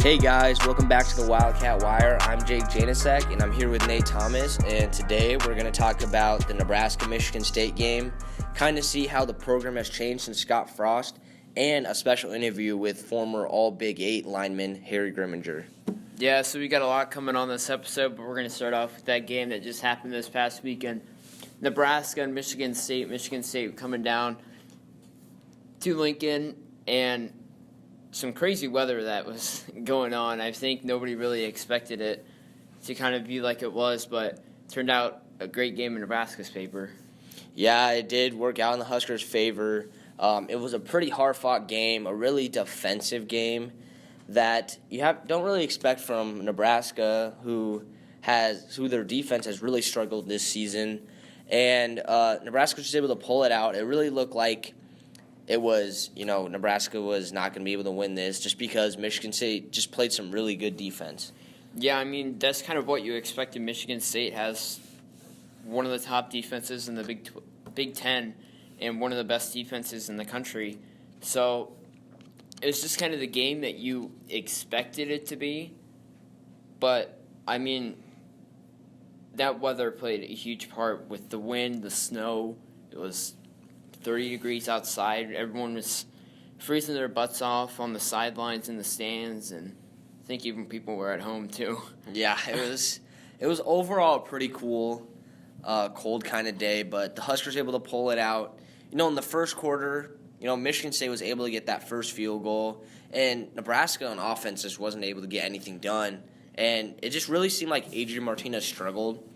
Hey guys, welcome back to the Wildcat Wire. I'm Jake Janasek, and I'm here with Nate Thomas, and today we're going to talk about the Nebraska-Michigan State game, kind of see how the program has changed since Scott Frost, and a special interview with former All-Big 8 lineman Harry Grimminger. Yeah, so we got a lot coming on this episode, but we're going to start off with that game that just happened this past weekend. Nebraska and Michigan State coming down to Lincoln, and some crazy weather that was going on. I think nobody really expected it to kind of be like it was, but it turned out a great game in Nebraska's favor. Yeah, it did work out in the Huskers' favor. It was a pretty hard-fought game, a really defensive game that don't really expect from Nebraska, who their defense has really struggled this season. And Nebraska was just able to pull it out. It really looked like it was, Nebraska was not going to be able to win this just because Michigan State just played some really good defense. Yeah, I mean, that's kind of what you expected. Michigan State has one of the top defenses in the Big Ten and one of the best defenses in the country. So it was just kind of the game that you expected it to be. But, I mean, that weather played a huge part with the wind, the snow. It was 30 degrees outside. Everyone was freezing their butts off on the sidelines in the stands, and I think even people were at home too. Yeah, it was overall a pretty cool, cold kind of day, but the Huskers were able to pull it out. In the first quarter, Michigan State was able to get that first field goal, and Nebraska on offense just wasn't able to get anything done. And it just really seemed like Adrian Martinez struggled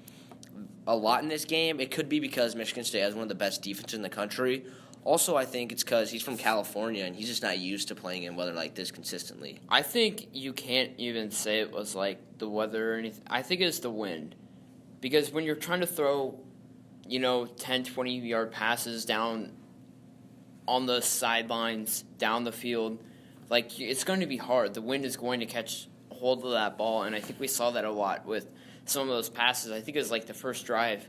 a lot in this game. It could be because Michigan State has one of the best defenses in the country. Also, I think it's because he's from California and he's just not used to playing in weather like this consistently. I think you can't even say it was like the weather or anything. I think it's the wind. Because when you're trying to throw, 10, 20-yard passes down on the sidelines, down the field, it's going to be hard. The wind is going to catch hold of that ball, and I think we saw that a lot with some of those passes. I think it was like the first drive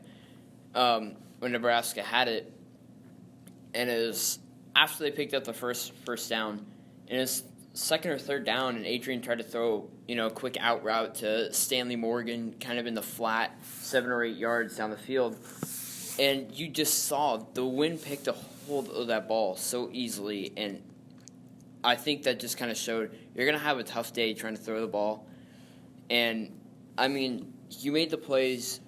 when Nebraska had it, and it was after they picked up the first down, and it was second or third down, and Adrian tried to throw a quick out route to Stanley Morgan, kind of in the flat 7 or 8 yards down the field, and you just saw the wind picked a hold of that ball so easily, and I think that just kind of showed you're going to have a tough day trying to throw the ball. And, I mean, you made the plays.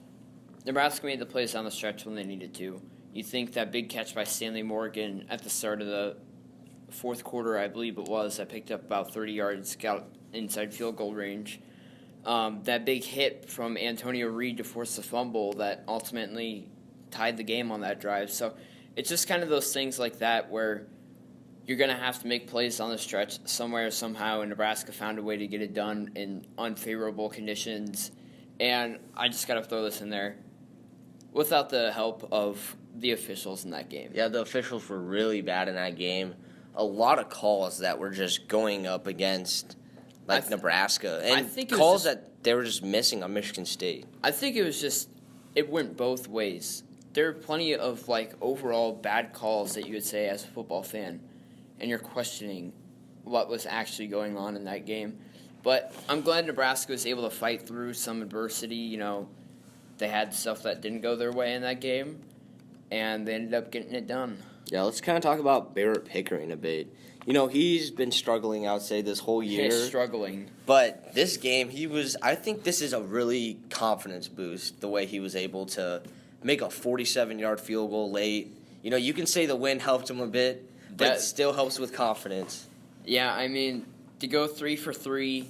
Nebraska made the plays down the stretch when they needed to. You think that big catch by Stanley Morgan at the start of the fourth quarter, I believe it was, that picked up about 30 yards, got inside field goal range. That big hit from Antonio Reed to force the fumble that ultimately tied the game on that drive. So it's just kind of those things like that where you're going to have to make plays on the stretch somewhere, somehow, and Nebraska found a way to get it done in unfavorable conditions. And I just got to throw this in there. Without the help of the officials in that game. Yeah, the officials were really bad in that game. A lot of calls that were just going up against, Nebraska. And calls that they were just missing on Michigan State. I think it went both ways. There are plenty of, overall bad calls that you would say as a football fan, and you're questioning what was actually going on in that game. But I'm glad Nebraska was able to fight through some adversity. They had stuff that didn't go their way in that game, and they ended up getting it done. Yeah, let's kind of talk about Barrett Pickering a bit. He's been struggling, I would say, this whole year. He's struggling. But this game, I think this is a really confidence boost, the way he was able to make a 47-yard field goal late. You can say the wind helped him a bit, but it still helps with confidence. Yeah, I mean, to go 3 for 3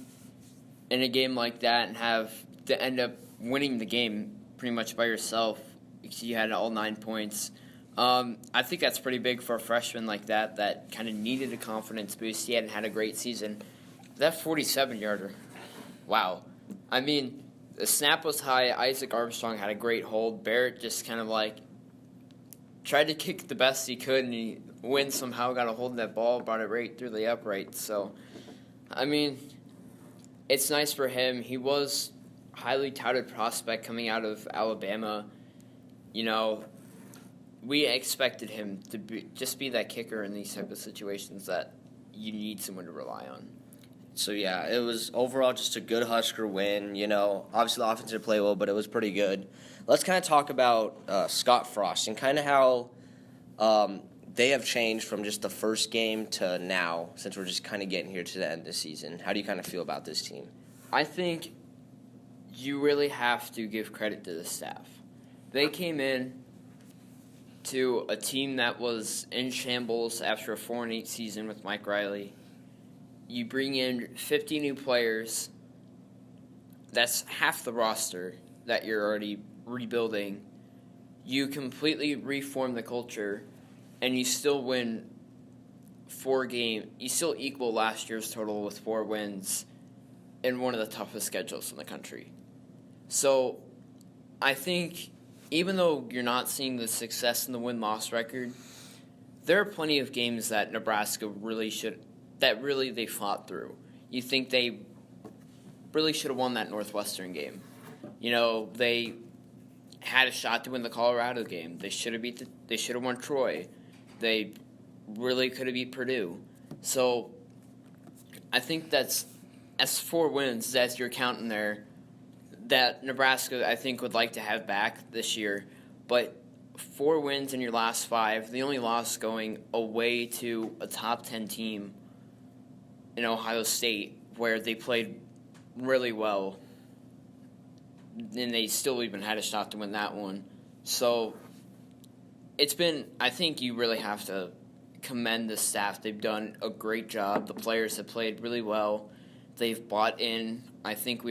in a game like that and have to end up winning the game pretty much by yourself, because you had all 9 points. I think that's pretty big for a freshman like that kind of needed a confidence boost. He hadn't had a great season. That 47-yarder, wow. I mean, the snap was high. Isaac Armstrong had a great hold. Barrett just kind of tried to kick the best he could, and he somehow got a hold of that ball, brought it right through the upright. So, I mean, it's nice for him. He was highly touted prospect coming out of Alabama. We expected him to just be that kicker in these type of situations that you need someone to rely on. So, yeah, it was overall just a good Husker win. Obviously the offense didn't play well, but it was pretty good. Let's kind of talk about Scott Frost and kind of how they have changed from just the first game to now, since we're just kind of getting here to the end of the season. How do you kind of feel about this team? I think you really have to give credit to the staff. They came in to a team that was in shambles after a 4-8 season with Mike Riley. You bring in 50 new players. That's half the roster that you're already rebuilding. You completely reform the culture, and you still win 4 games. You still equal last year's total with 4 wins in one of the toughest schedules in the country. So I think even though you're not seeing the success in the win-loss record, there are plenty of games that Nebraska really they fought through. You think they really should have won that Northwestern game. They had a shot to win the Colorado game. They should have won Troy. They really could have beat Purdue. So I think that's 4 wins as you're counting there that Nebraska, I think, would like to have back this year. But 4 wins in your last 5, the only loss going away to a top 10 team in Ohio State, where they played really well, and they still even had a shot to win that one. So I think you really have to commend the staff. They've done a great job. The players have played really well. They've bought in. I think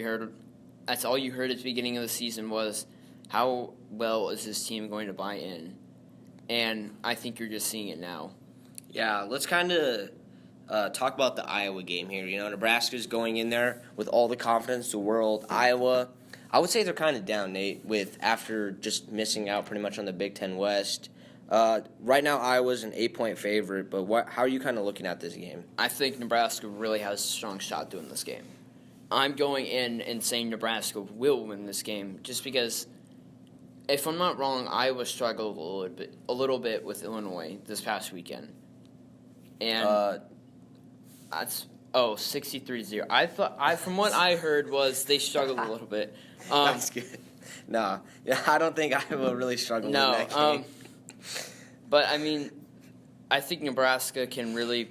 that's all you heard at the beginning of the season was, how well is this team going to buy in? And I think you're just seeing it now. Yeah, let's kind of talk about the Iowa game here. Nebraska's going in there with all the confidence in the world. Iowa, I would say they're kind of down, Nate, after just missing out pretty much on the Big Ten West. Right now, Iowa's an 8-point favorite, but how are you kind of looking at this game? I think Nebraska really has a strong shot doing this game. I'm going in and saying Nebraska will win this game, just because, if I'm not wrong, Iowa struggled a little bit with Illinois this past weekend. And that's 63-0. From what I heard was they struggled a little bit. That's good. No, yeah, I don't think Iowa really struggled in that game. But I think Nebraska can really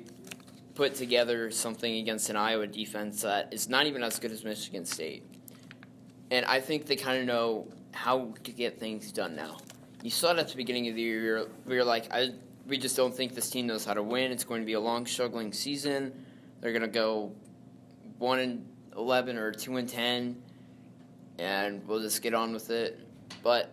put together something against an Iowa defense that is not even as good as Michigan State. And I think they kind of know how to get things done now. You saw it at the beginning of the year. We were like, we just don't think this team knows how to win. It's going to be a long, struggling season. They're going to go 1-11 or 2-10, and we'll just get on with it. But,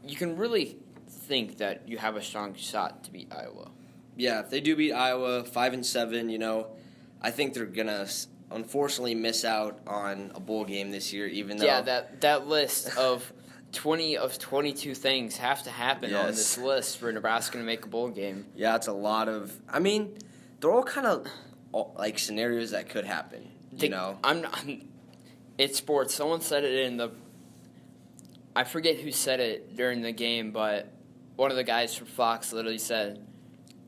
you can really think that you have a strong shot to beat Iowa. Yeah, if they do beat Iowa 5-7, I think they're gonna unfortunately miss out on a bowl game this year. Even though that list of 20 of 22 things have to happen on this list for Nebraska to make a bowl game. Yeah, it's a lot of. They're all kind of like scenarios that could happen. It's sports. Someone said it I forget who said it during the game, but one of the guys from Fox literally said,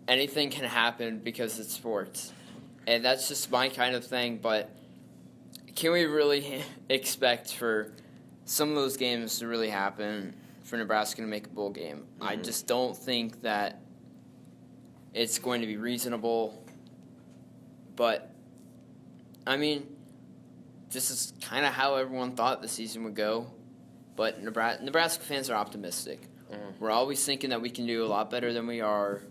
anything can happen because it's sports. And that's just my kind of thing, but can we really expect for some of those games to really happen for Nebraska to make a bowl game? Mm-hmm. I just don't think that it's going to be reasonable. But, this is kind of how everyone thought the season would go. But Nebraska fans are optimistic. Mm-hmm. We're always thinking that we can do a lot better than we are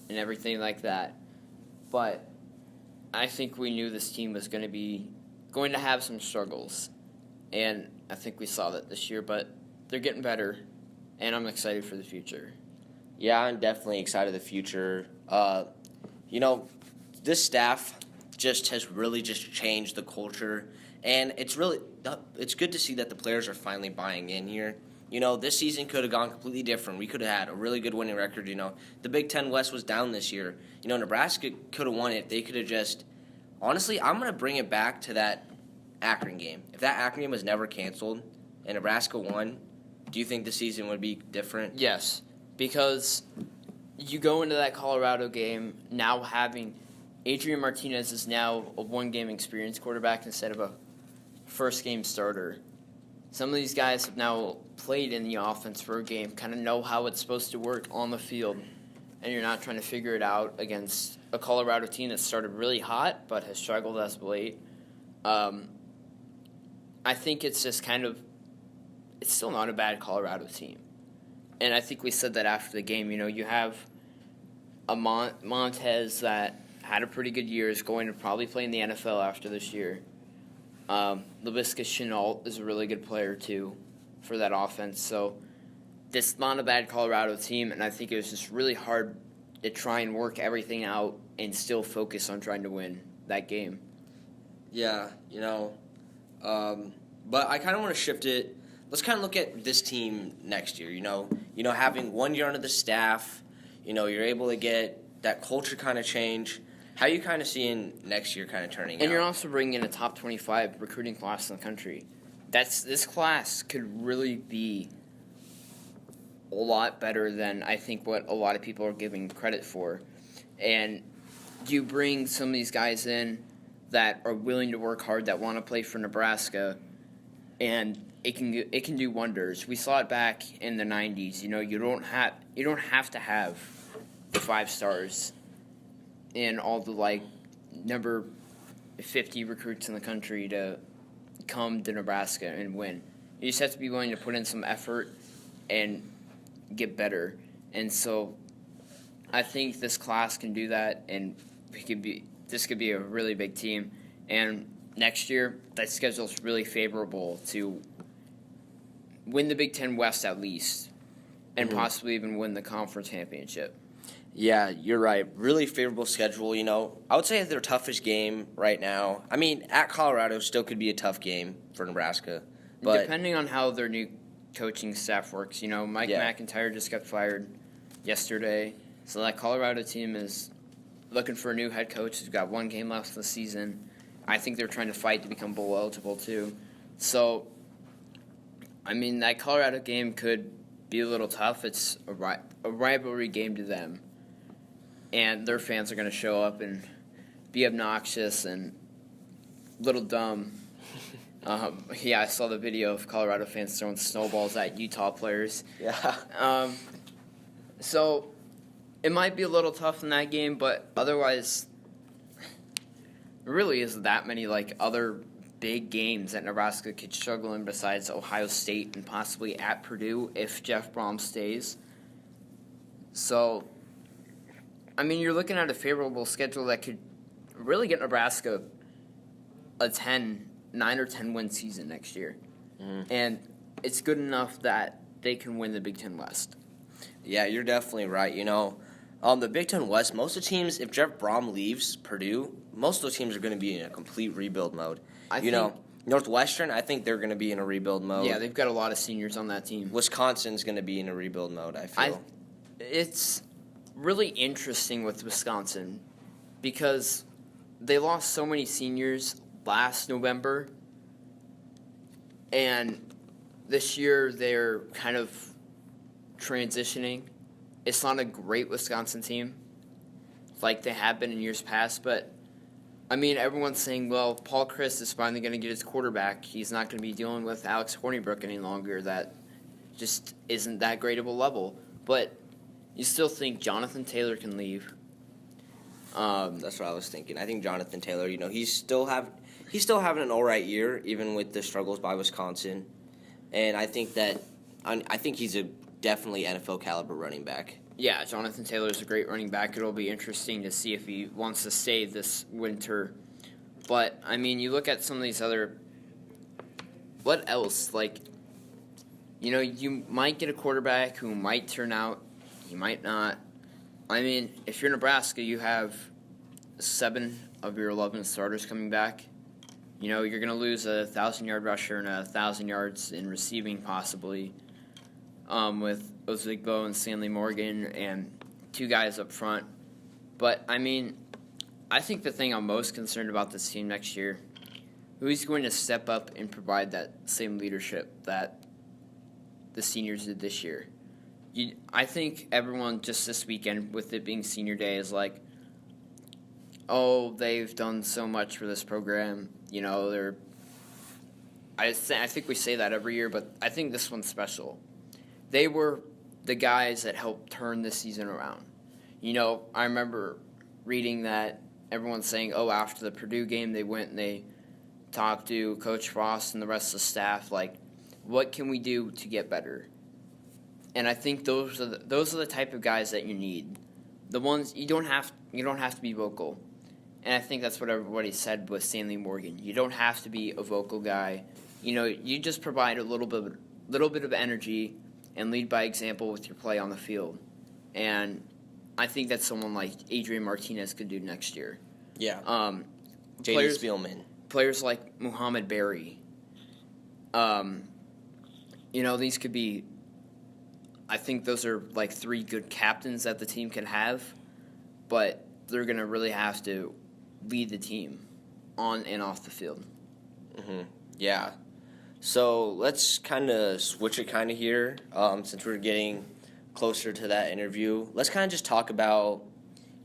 and everything like that. But I think we knew this team was going to have some struggles. And I think we saw that this year, but they're getting better, and I'm excited for the future. Yeah, I'm definitely excited for the future. This staff has really changed the culture, and it's good to see that the players are finally buying in here. This season could have gone completely different. We could have had a really good winning record. The Big Ten West was down this year. Nebraska could have won it. They could have honestly, I'm going to bring it back to that Akron game. If that Akron game was never canceled and Nebraska won, do you think the season would be different? Yes, because you go into that Colorado game now having Adrian Martinez is now a one-game experience quarterback instead of a first-game starter. Some of these guys have now played in the offense for a game, kind of know how it's supposed to work on the field, and you're not trying to figure it out against a Colorado team that started really hot but has struggled as of late. I think it's just it's still not a bad Colorado team. And I think we said that after the game. You have a Montez that had a pretty good year, is going to probably play in the NFL after this year. Laviska Shenault is a really good player, too, for that offense. So this is not a bad Colorado team, and I think it was just really hard to try and work everything out and still focus on trying to win that game. Yeah, but I kind of want to shift it. Let's kind of look at this team next year, having 1 year under the staff, you're able to get that culture kind of change. How are you kind of seeing next year kind of turning out? And you're also bringing in a top 25 recruiting class in the country. This class could really be a lot better than I think what a lot of people are giving credit for. And you bring some of these guys in that are willing to work hard, that want to play for Nebraska, and it can do wonders. We saw it back in the 90s. You don't have to have the 5 stars and all the number 50 recruits in the country to come to Nebraska and win. You just have to be willing to put in some effort and get better. And so I think this class can do that, and this could be a really big team. And next year, that schedule is really favorable to win the Big Ten West at least, and possibly even win the conference championship. Yeah, you're right. Really favorable schedule. I would say their toughest game right now. I mean, at Colorado still could be a tough game for Nebraska. But depending on how their new coaching staff works. Mike McIntyre just got fired yesterday. So that Colorado team is looking for a new head coach who's got 1 game left of the season. I think they're trying to fight to become bowl eligible too. So, that Colorado game could be a little tough. It's a rivalry game to them. And their fans are going to show up and be obnoxious and a little dumb. I saw the video of Colorado fans throwing snowballs at Utah players. Yeah. So it might be a little tough in that game, but otherwise, there really isn't that many other big games that Nebraska could struggle in besides Ohio State and possibly at Purdue if Jeff Brom stays. So, you're looking at a favorable schedule that could really get Nebraska a 9 or 10 win season next year. Mm-hmm. And it's good enough that they can win the Big Ten West. Yeah, you're definitely right. The Big Ten West, most of the teams, if Jeff Brom leaves Purdue, most of those teams are going to be in a complete rebuild mode. Northwestern, I think they're going to be in a rebuild mode. Yeah, they've got a lot of seniors on that team. Wisconsin's going to be in a rebuild mode, I feel. It's really interesting with Wisconsin because they lost so many seniors last November, and this year they're kind of transitioning. It's not a great Wisconsin team like they have been in years past, but everyone's saying, well, Paul Chryst is finally going to get his quarterback. He's not going to be dealing with Alex Hornibrook any longer. That just isn't that great of a level. But you still think Jonathan Taylor can leave. That's what I was thinking. I think Jonathan Taylor, he's still having an all right year, even with the struggles by Wisconsin. And I think he's a definitely NFL caliber running back. Yeah, Jonathan Taylor is a great running back. It'll be interesting to see if he wants to stay this winter. But, you look at some of these other... What else? You might get a quarterback who might turn out. He might not. If you're Nebraska, you have 7 of your 11 starters coming back. You're going to lose a 1,000-yard rusher and 1,000 yards in receiving possibly. With Ozigbo and Stanley Morgan and 2 guys up front. But, I think the thing I'm most concerned about this team next year, who's going to step up and provide that same leadership that the seniors did this year. I think everyone just this weekend, with it being senior day, is oh, they've done so much for this program. I think we say that every year, but I think this one's special. They were the guys that helped turn this season around. I remember reading that everyone's saying, oh, after the Purdue game, they went and they talked to Coach Frost and the rest of the staff, like, what can we do to get better? And I think those are the type of guys that you need. The ones you don't have to be vocal. And I think that's what everybody said with Stanley Morgan. You don't have to be a vocal guy. You just provide a little bit of energy and lead by example with your play on the field. And I think that's someone like Adrian Martinez could do next year. Yeah. J.D. Spielman. Players like Muhammad Berry. These could be, I think those are like 3 good captains that the team can have, but they're going to really have to lead the team on and off the field. Mm-hmm. Yeah. So let's kind of switch it kind of here, since we're getting closer to that interview. Let's kind of just talk about,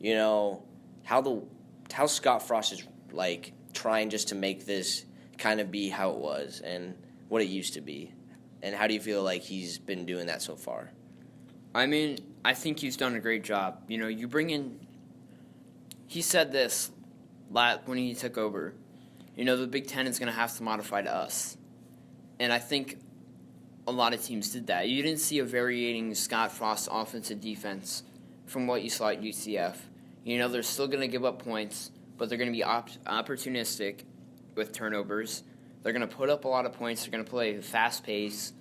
how Scott Frost is like trying just to make this kind of be how it was and what it used to be. And how do you feel like he's been doing that so far? I mean, I think he's done a great job. You bring in. He said this when he took over. The Big Ten is going to have to modify to us. And I think a lot of teams did that. You didn't see a varying Scott Frost offensive defense from what you saw at UCF. They're still going to give up points, but they're going to be opportunistic with turnovers. They're going to put up a lot of points. They're going to play fast pace,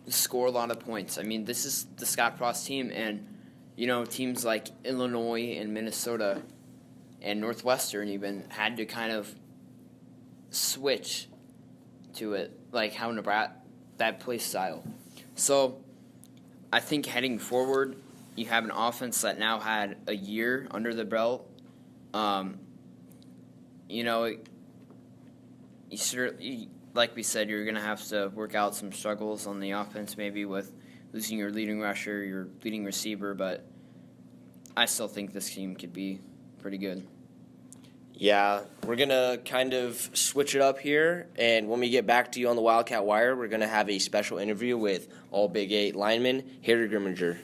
score a lot of points. I mean, this is the Scott Frost team, and teams like Illinois and Minnesota and Northwestern even had to kind of switch to it, like how Nebraska that play style. So I think heading forward, you have an offense that now had a year under the belt. You certainly, like we said, you're going to have to work out some struggles on the offense, maybe with losing your leading rusher, your leading receiver, but I still think this team could be pretty good. Yeah, we're going to kind of switch it up here, and when we get back to you on the Wildcat Wire, we're going to have a special interview with all Big 8 lineman Harry Grimminger.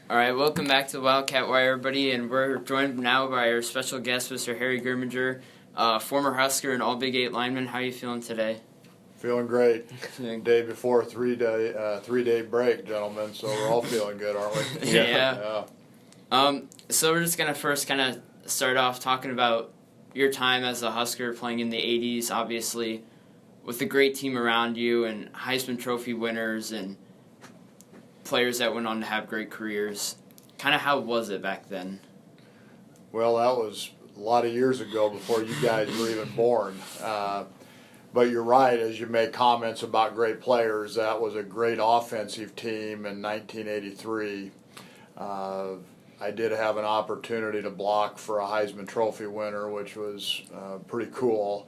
All right, welcome back to the Wildcat Wire, everybody, and we're joined now by our special guest, Mr. Harry Grimminger, former Husker and all Big 8 lineman. How are you feeling today? Feeling great. Day before a three-day break, gentlemen, so we're all feeling good, aren't we? Yeah. So we're just going to first kind of start off talking about your time as a Husker playing in the 80s, obviously, with a great team around you and Heisman Trophy winners and players that went on to have great careers. Kind of how was it back then? Well, that was a lot of years ago before you guys were even born. But you're right, as you make comments about great players, that was a great offensive team in 1983. I did have an opportunity to block for a Heisman Trophy winner, which was pretty cool.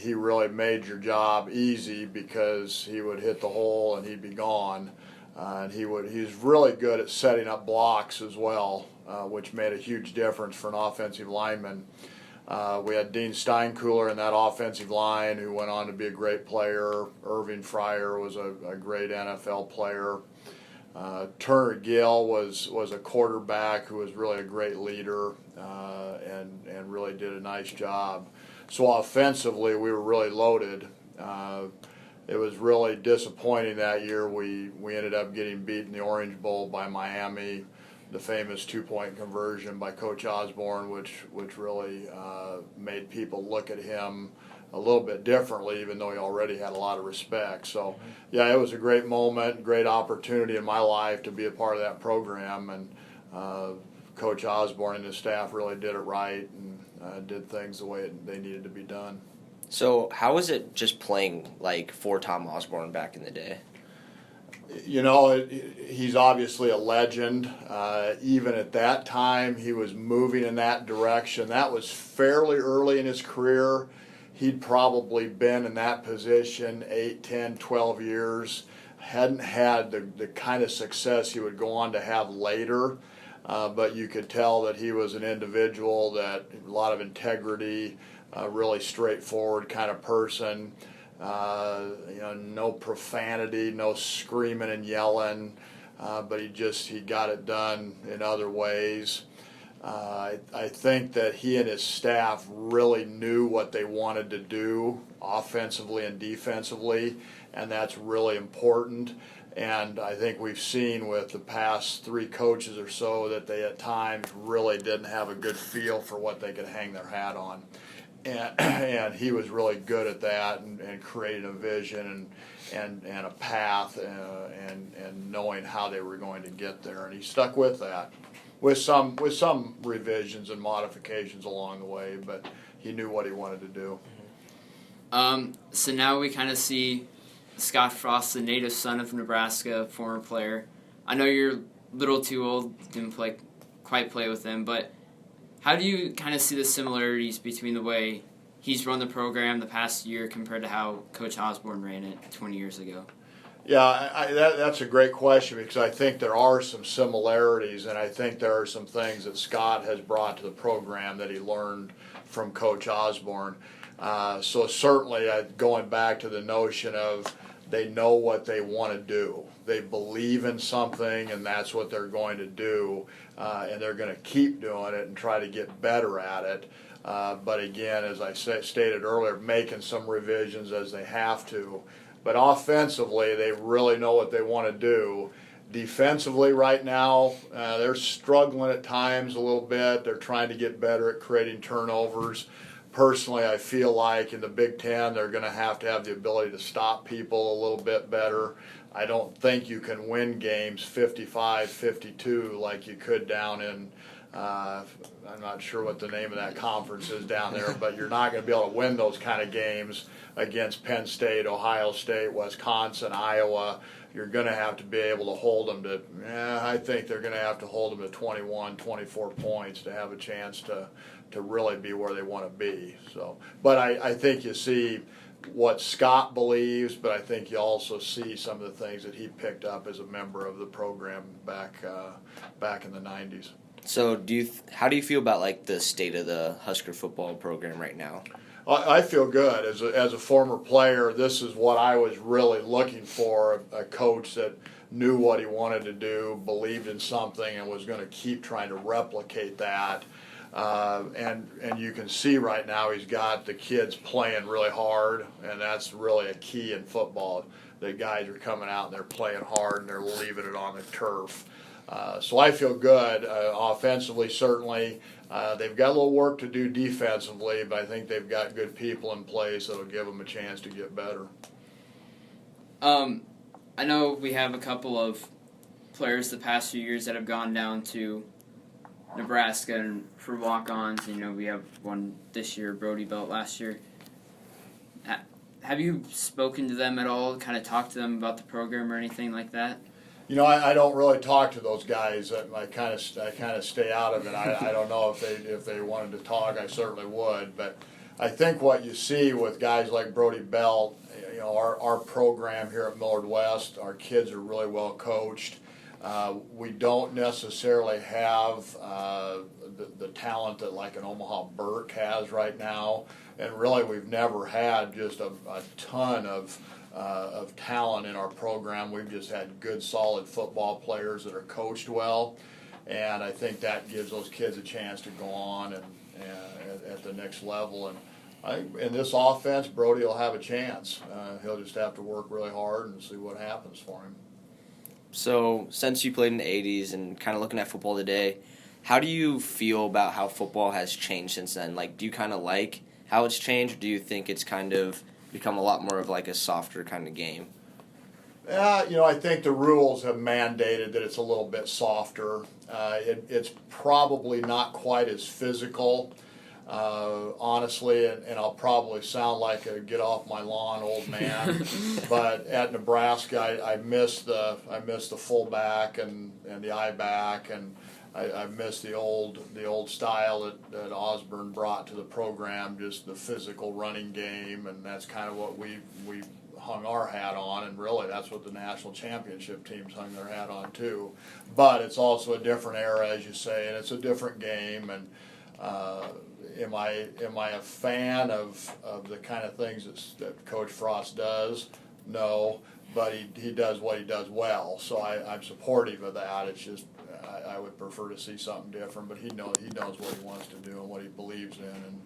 He really made your job easy because he would hit the hole and he'd be gone. And he's really good at setting up blocks as well, which made a huge difference for an offensive lineman. We had Dean Steinkuhler in that offensive line, who went on to be a great player. Irving Fryer was a great NFL player. Turner Gill was a quarterback who was really a great leader and really did a nice job. So offensively, we were really loaded. It was really disappointing that year. We ended up getting beat in the Orange Bowl by Miami, the famous two-point conversion by Coach Osborne, which really made people look at him a little bit differently, even though he already had a lot of respect. So, yeah, it was a great moment, great opportunity in my life to be a part of that program, and Coach Osborne and his staff really did it right and did things the way they needed to be done. So how was it just playing like for Tom Osborne back in the day? He's obviously a legend. Even at that time, he was moving in that direction. That was fairly early in his career. He'd probably been in that position 8, 10, 12 years. Hadn't had the kind of success he would go on to have later. but you could tell that he was an individual that a lot of integrity, really straightforward kind of person. No profanity, no screaming and yelling, but he got it done in other ways. I think that he and his staff really knew what they wanted to do offensively and defensively, and that's really important. And I think we've seen with the past 3 coaches or so that they at times really didn't have a good feel for what they could hang their hat on. And he was really good at that and creating a vision and a path and knowing how they were going to get there. And he stuck with that with some revisions and modifications along the way, but he knew what he wanted to do. So now we kind of see Scott Frost, the native son of Nebraska, former player. I know you're a little too old, didn't quite play with him, but how do you kind of see the similarities between the way he's run the program the past year compared to how Coach Osborne ran it 20 years ago? Yeah, that's a great question because I think there are some similarities, and I think there are some things that Scott has brought to the program that he learned from Coach Osborne. So certainly going back to the notion of they know what they want to do. They believe in something, and that's what they're going to do, and they're going to keep doing it and try to get better at it. But again, as I stated earlier, making some revisions as they have to. But offensively, they really know what they want to do. Defensively right now, they're struggling at times a little bit. They're trying to get better at creating turnovers. Personally, I feel like in the Big Ten, they're going to have the ability to stop people a little bit better. I don't think you can win games 55-52 like you could down in, I'm not sure what the name of that conference is down there, but you're not going to be able to win those kind of games against Penn State, Ohio State, Wisconsin, Iowa. You're going to have to be able to hold them to, I think they're going to have to hold them to 21, 24 points to have a chance to really be where they want to be. So, but I think you see what Scott believes, but I think you also see some of the things that he picked up as a member of the program back in the 90s. So how do you feel about like the state of the Husker football program right now? I feel good. As a former player, this is what I was really looking for, a coach that knew what he wanted to do, believed in something, and was going to keep trying to replicate that. And you can see right now he's got the kids playing really hard, and that's really a key in football. The guys are coming out and they're playing hard and they're leaving it on the turf. So I feel good. Offensively, certainly. They've got a little work to do defensively, but I think they've got good people in place that will give them a chance to get better. I know we have a couple of players the past few years that have gone down to Nebraska and for walk-ons. We have one this year, Brody Belt last year. Have you spoken to them at all, kind of talked to them about the program or anything like that? I don't really talk to those guys. I kind of stay out of it. I don't know if they wanted to talk. I certainly would. But I think what you see with guys like Brody Belt, our program here at Millard West, our kids are really well coached. We don't necessarily have the talent that like an Omaha Burke has right now, and really we've never had just a ton of talent in our program. We've just had good, solid football players that are coached well, and I think that gives those kids a chance to go on and at the next level. And in this offense, Brody will have a chance. He'll just have to work really hard and see what happens for him. So, since you played in the 80s and kind of looking at football today, how do you feel about how football has changed since then? Like, do you kind of like how it's changed, or do you think it's kind of become a lot more of like a softer kind of game? I think the rules have mandated that it's a little bit softer. It's probably not quite as physical, honestly, and I'll probably sound like a get off my lawn old man. But at Nebraska, I miss the fullback and the I back, and I miss the old style that Osborne brought to the program, just the physical running game, and that's kind of what we hung our hat on, and really that's what the national championship teams hung their hat on too. But it's also a different era, as you say, and it's a different game. And am I a fan of the kind of things that Coach Frost does? No, but he does what he does well. So I'm supportive of that. It's just I would prefer to see something different. But he knows what he wants to do and what he believes in,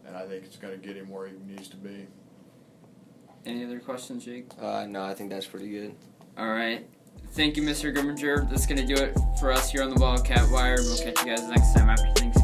and I think it's going to get him where he needs to be. Any other questions, Jake? No, I think that's pretty good. All right. Thank you, Mr. Grimminger. That's going to do it for us here on the Wildcat Wire. We'll catch you guys next time after Thanksgiving.